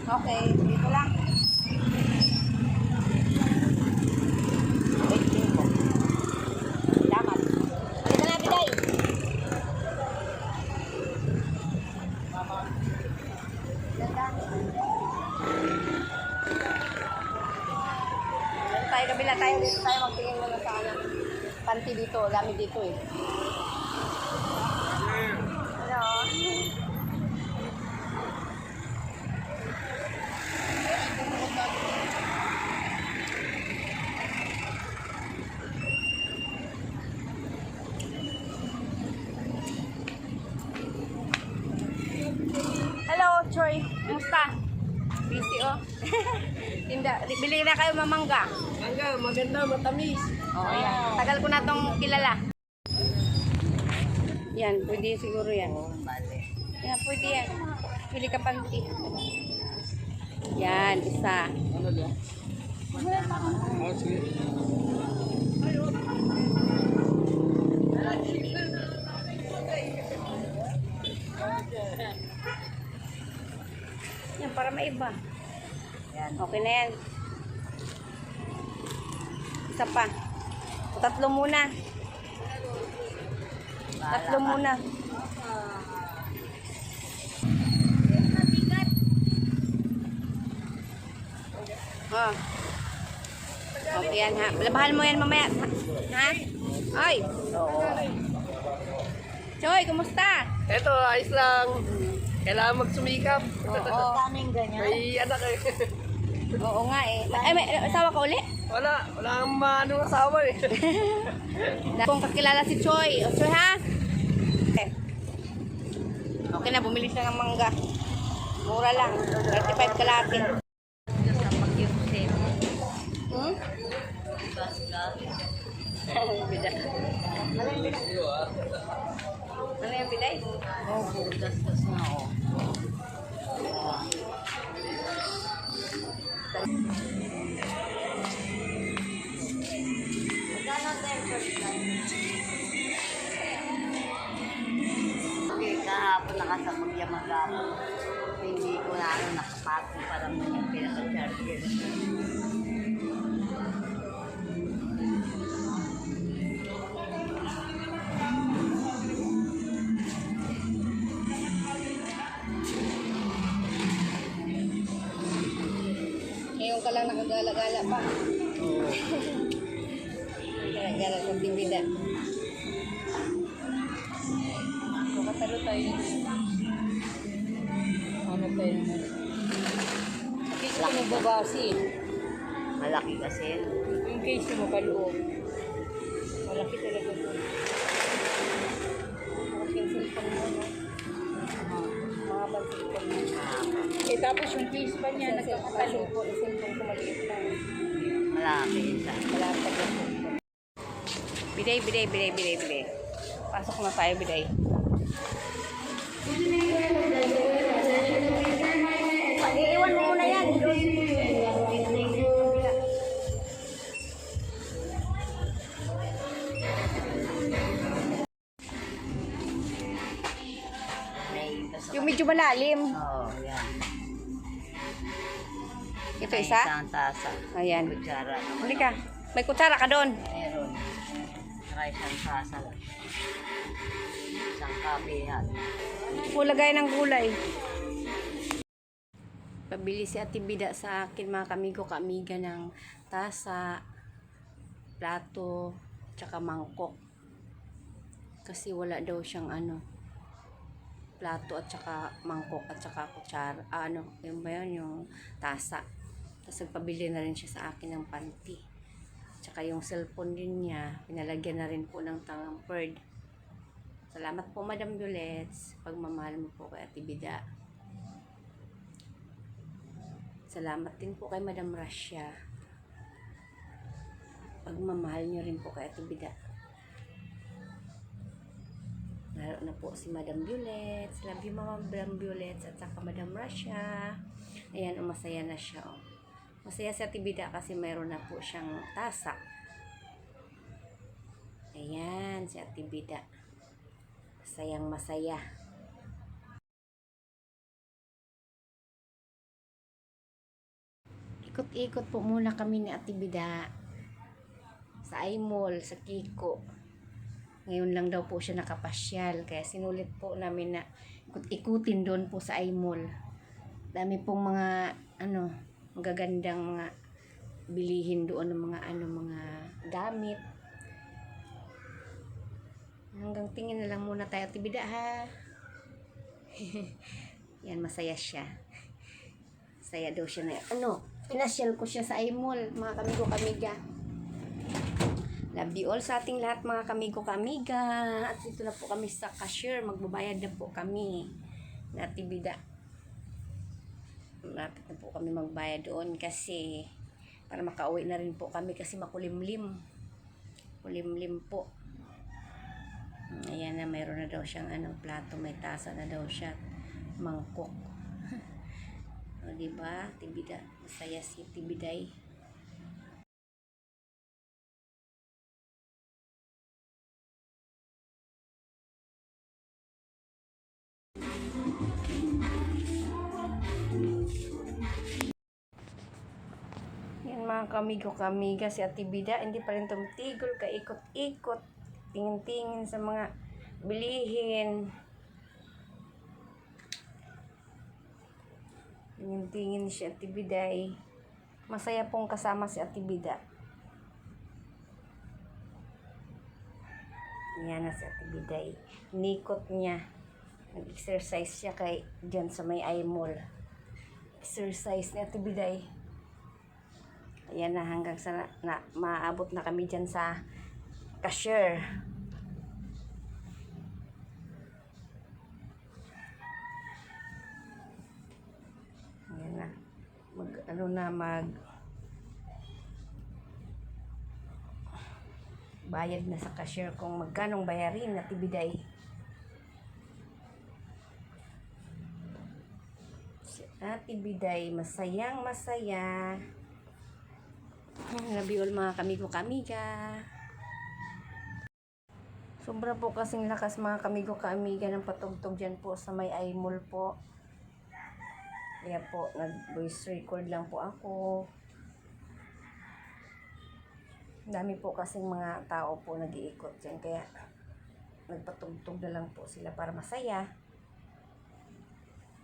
Okay, dito lang. Wait, dito. Dapat. Halika na, Biday. Ganda. Tayo kabila tayo dito tayo magtingin muna sa ano. Panty dito, dami dito eh. Ano? Hello, Troy. Kumusta? Busy oh. Bili na kayo mamangga. Mangga, maganda, matamis. Oh, yan. Tagal ko na tong kilala. Yan, pwede siguro yan. Yan, pwede yan. Pili ka panty. Yan, isa. Ano yan? Oh, sige. Yan, para maiba. Yan. Okay na yan. Isa pa. Tatlo muna. Tatlo muna. Oh. Okay yan ha. Labahan mo yan mamaya. Ha? Ay. Choy, kumusta? Eto, ayos lang. Kailangan magsumikap. Oo. Daming ganyan. May anak eh. Oo nga eh. Ay, may asawa ka uli? Wala kang maanong asawa eh. Kung kakilala si Choy. O, Choy ha? Okay. Okay na, bumili siya ng mangga. Mura lang. 35 kalatin. Hmm? Bida. Ano yung biday? Oo, budas-das na ako. Okay, kahapon nakasabag yung mag-apon. Hindi ko na nakapatong para mo yung pinaka-charger. Ngayon ka lang nakagala-gala pa. Gala-gala sa bibida. Makatalo tayo. Ano tayo naman? Case ko magbabasi. Malaki kasi. Yung case mo kaloob. Malaki talaga ito. Malaki yung cellphone mo. Mahabang cellphone mo. Eh tapos yung case pa niya nagkakatalo po. Yung cellphone ko maliit lang. Malaki isa. Malapad lang po. Biday. Pasok na tayo, biday. Iiwan mo muna yan. Yung medyo malalim. Oo, yan. Ito May isa? isang tasa. Ayan. Kutsara. Huli ka. May kutsara ka doon. Meron. Saka isang tasa. Isang kapehan. Lagay ng gulay. Pabili si Ate Bida sa akin mga kamigo kaamiga ng tasa, plato, tsaka mangkok. Kasi wala daw siyang plato at tsaka mangkok at tsaka kutsara. Yung ba yun? Yung tasa. Tapos nagpabili na rin siya sa akin ng panty. Tsaka yung cellphone din niya, pinalagyan na rin po ng Tanggamperd. Salamat po Madam Violets. Pagmamahal mo po kay Ate Bida. Salamat din po kay Madam Rasya. Pagmamahal niyo rin po kay Ate Bida. Lalo na po si Madam Violets. Love you Madam Violets at saka Madam Rasya. Ayan, masaya na siya. Oh. Masaya si Ate Bida kasi mayroon na po siyang tasa. Ayan, si Ate Bida. Masayang masaya. Ikot-ikot po muna kami ni Ate Bida sa iMall, sa Kiko. Ngayon lang daw po siya nakapasyal, kaya sinulit po namin na ikut-ikutin doon po sa iMall. Dami pong mga magagandang mga bilihin doon ng mga mga gamit. Hanggang tingin na lang muna tayo, Ate Bida, ha. Yan, masaya siya. Saya daw siya na pinasyal ko siya sa iMall, mga kamigo-kamiga. Love you all sa ating lahat, mga kamigo-kamiga. At dito na po kami sa cashier. Magbabayad na po kami na Ate Bida. Malapit na po kami magbayad doon kasi para makauwi na rin po kami kasi makulimlim. Kulimlim po. Ayan na, mayroon na daw siyang plato, may tasa na daw siya, mangkok. O, diba, Ate Bida? Masaya si Ate Biday. Yan, mga kamigo-kamiga, si Ate Bida hindi pa rin tumitigol, kaikot-ikot, tingin-tingin sa mga bilihin. Tingin-tingin si Ate Biday. Masaya pong kasama si Ate Bida. Yan na si Ate Biday. Nikot niya. Nag-exercise siya dyan sa may iMall. Exercise ni Ate Biday. Ayan na, hanggang sa maabot na kami dyan sa cashier. Ayan na. Bayad na sa cashier kung magkanong bayarin na Ate Biday. Si Ate Biday, masayang masaya. Love you all, mga kamigo-kamiga. Sobra po kasing lakas, mga kamigo-kamiga, ng patugtog dyan po sa may iMall po. Kaya po, nag-voice record lang po ako. Dami po kasing mga tao po nag-iikot dyan. Kaya nagpatugtog na lang po sila para masaya.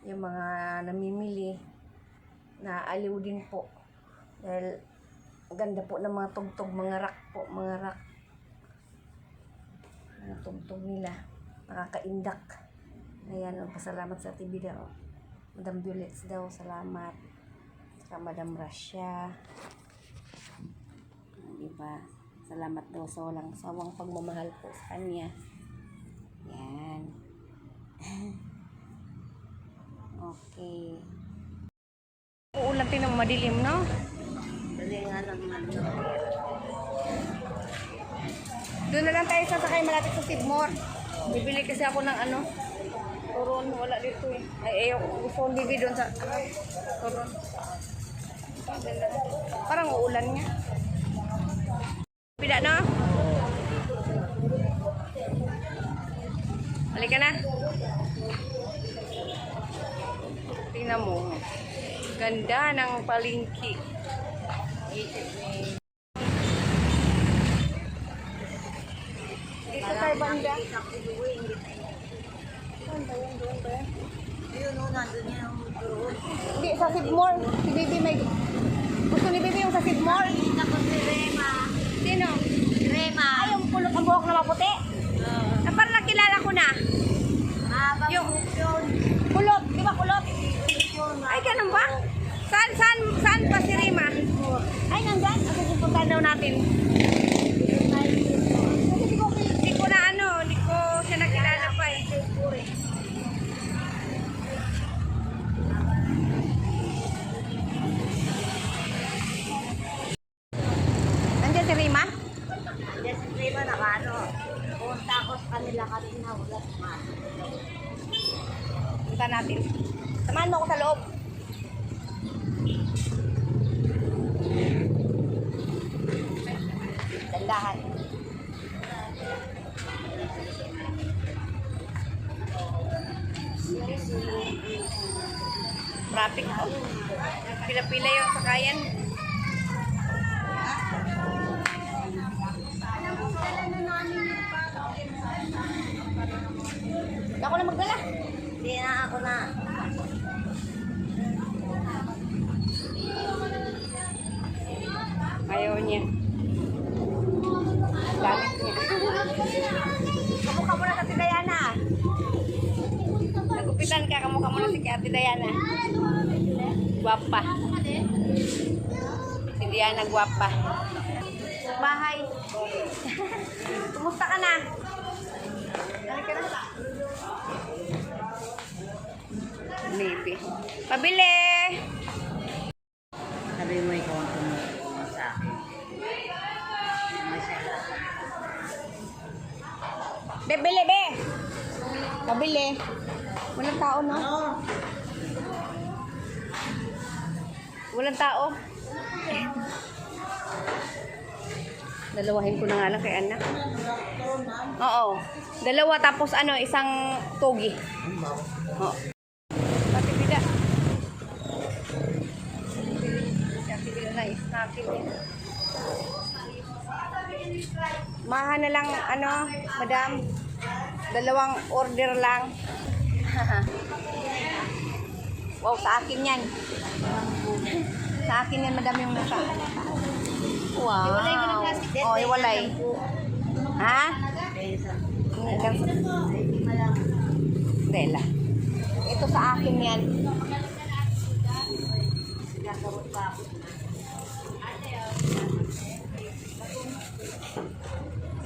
Yung mga namimili, naaliw din po. Dahil ganda po ng mga tugtog, mga rock po, mga rock. Mga tugtog nila, nakakaindak. Ayan, pasalamat sa Ate Bida. Madam Violets daw, salamat. Saka Madam Rasya. Diba? Salamat daw sa walang sawang pagmamahal po sa kanya. Yan. Okay. Uulan din ng madilim, no? Dali nga lang Doon na lang tayo sasakay malapit sa Sidmore. Bibili kasi ako ng turon, wala dito eh. Ay, ayoko. Gusto kong bibili doon sa turon. Parang uulan nga. Pila na? Halika na. Tingnan mo. Ganda ng palengke. Dito tayo banda. Doon ba yan? Ayun, nandun yung doon. Hindi, sa Sidmore. Si Bibi may... Gusto ni Bibi yung sa Sidmore. Nakita ko si Rema. Sino? Rema. Ay, yung pulot ang buhok na maputi. Parang nakilala ko na. Yung yun. Kulot. Di ba kulot? Ay, ganun ba? Saan pa si Rima? Ay, nandyan. Ako pupuntahan daw natin. Hindi ko na hindi ko siya nakilala pa eh. Nandiyan si Rima? Yes, si Rema punta ako sa kanila kanina. Wala naman. Punta natin. Samahan mo ako sa loob. Dandahan. Traffic po. Pila-pila yung sakayan. Ayaw niya. Gamit niya. Kamukha mo na Ate Diana. Nagupitan ka, kamukha mo na si Ate Diana. Guwapa. Si Diana guwapa. Bahay. Kumusta ka na? Halika na. Maybe. Pabili! Sabi mo ikaw ang tumulong sa akin. Masaya. Bili, be! Pabili. Walang tao, no? Walang tao. Dalawahin ko na nga lang kay anak. Oo. Dalawa tapos ano, isang togi. Oo. Pati bida. Pati bida na snacking niya. Maha na lang, ano, madam. Dalawang order lang. Wow, sa akin yan. Sa akin yan, madam, yung nasa. Wow. Iwalay mo ng plastic din. Oh, iwalay. Ha? Dela. Ito sa akin yan.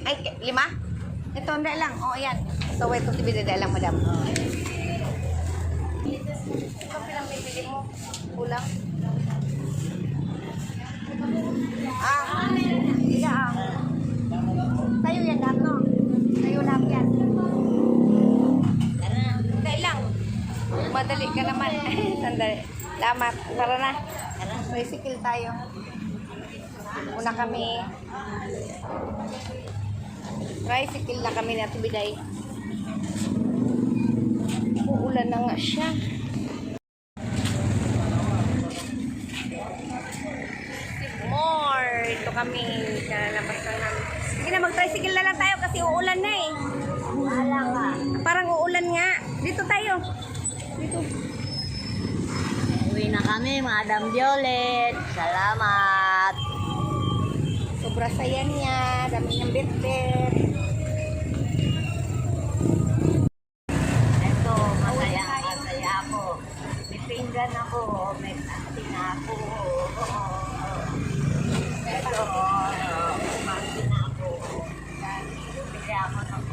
Ay, 5? Ito, hindi lang. Oh, ayan. Ito, wait, ito, tibida lang, madam. Ito, pinang bibili mo. Kulang. Hindi ah. Tayo yan lahat, no? Tayo lahat yan. Hindi lang. Madali ka naman. Sandali. Lamat. Tara na. Tricycle tayo. Una kami. Tricycle na kami na tubiday. Uulan na nga siya. More. Ito kami. Kalalapas lang namin. Sige na, mag-tricycle na lang tayo kasi uulan na eh. Wala ka. Parang uulan nga. Dito tayo. Dito. Uwi na kami, Madam Violet. Salamat. Sobra saya niya. Dami niyang bitbit. Ito, masaya ako. May pinggan ako, may asin ako. Ito, kumasin ako. Bili ako ng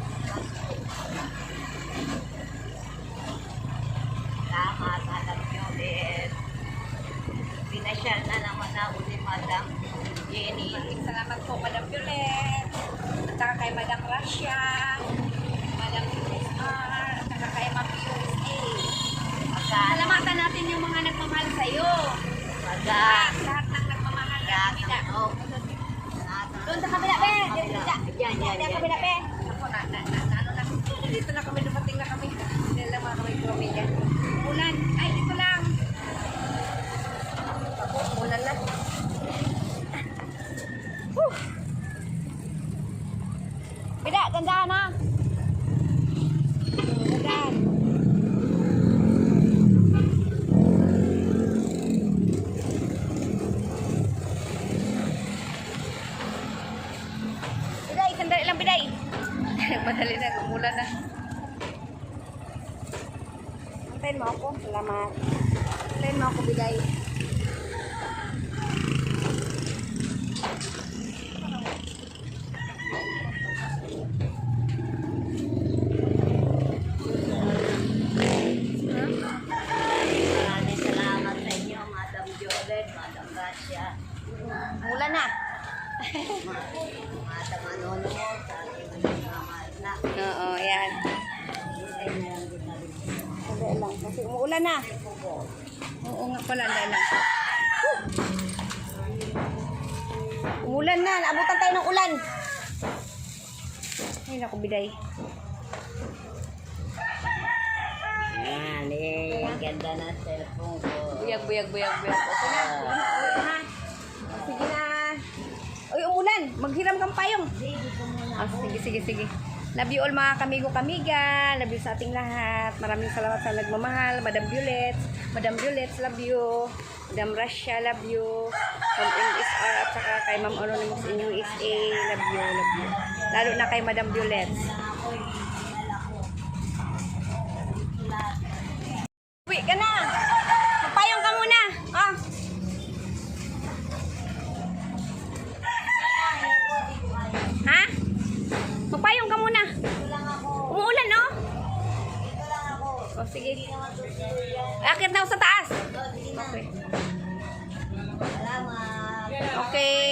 salamat, Madam Violet. Pinasyal na naman ako ni Madam Jenny. Salamat po, Madam Violet. At saka kay Madam Rasha. Madam USR. At saka kay Ma'am USA. Salamatan natin yung mga nagmamahal sa'yo. Lahat ng nagmamahal na kabila. Doon sa kabila, be. Yan. Sa kabila, be. Ako, ano na. Dito na kami, dumating na kami. Dahil lang mga kami pamilya. Ulan. Ay, dito lang. Ako, ulan na. Bida, gandaan na. Gandaan. Biday, sandali lang, Biday. Madali na, umulan na. Antayin mo ako, salamat. Antayin mo ako, Biday. Maraming salamat sa inyo, Madam Violet, Madam Gracia, Umulan na. Madam Anono, sa ating mga anak. Oo, yan. Sandali lang, kasi umuulan na. Oo nga pala, sandali lang. Umulan na, naabutan tayo ng ulan. Ay, naku, Biday. Yan, ang ganda ng cellphone ko. Buyag. Okay na, ha? Sige na. Uy, umulan. Maghiram kang payong. Sige. Love you all mga kamigo-kamiga. Love you sa ating lahat. Maraming salamat sa nagmamahal. Madam Violet, love you. Madam Rasha, love you. Ma'am MSR at saka kay Ma'am Anonymous in USA, love you, love you. Lalo na kay Madam Violet. Uwi ka na! Magpayong ka muna! Ah! Ha? Magpayong ka muna! Umuulan, no? Oh, sige. Akit na ako sa taas. Okay. Salamat. Okay.